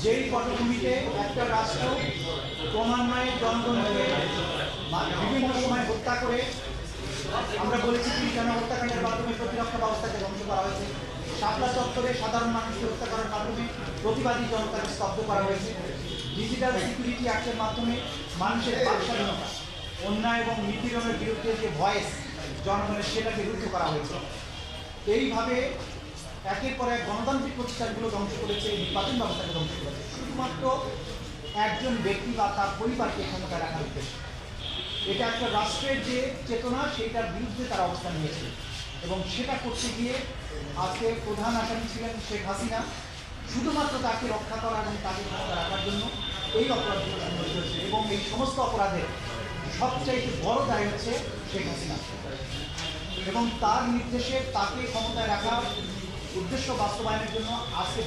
যেই পটভূমিতে একটা রাষ্ট্র ক্রমান্বয়ে জনগণকে বিভিন্ন সময় হত্যা করে, আমরা বলেছি পিলখানা হত্যাকাণ্ডের মাধ্যমে প্রতিরক্ষা ব্যবস্থাকে ধ্বংস করা হয়েছে, শাপলা চত্বরে সাধারণ মানুষকে হত্যা করার মাধ্যমে প্রতিবাদী জনতাকে স্তব্ধ করা হয়েছে, ডিজিটাল সিকিউরিটি অ্যাক্টের মাধ্যমে মানুষের বাক স্বাধীনতা, অন্যায় এবং নিপীড়নের বিরুদ্ধে যে ভয়েস জনগণের, সেটাকে রুদ্ধ করা হয়েছে। এইভাবে একের পর এক গণতান্ত্রিক প্রতিষ্ঠানগুলো ধ্বংস করেছে, নির্বাচন ব্যবস্থাকে ধ্বংস করেছে, শুধুমাত্র একজন ব্যক্তি বা তার পরিবারকে ক্ষমতায় রাখার উদ্দেশ্যে। এটা একটা রাষ্ট্রের যে চেতনা, সেইটার বিরুদ্ধে তারা অবস্থান নিয়েছে এবং সেটা করতে গিয়ে আজকে প্রধান আসামি ছিলেন শেখ হাসিনা। শুধুমাত্র তাকে রক্ষা করা এবং তাকে ক্ষমতা রাখার জন্য এই অপরাধগুলো সংঘটিত হয়েছে এবং এই সমস্ত অপরাধের সবচাইতে বড় দায় হচ্ছে শেখ হাসিনা এবং তার নির্দেশে তাকে ক্ষমতায় রাখার উদ্দেশ্য বাস্তবায়নের জন্য আজকে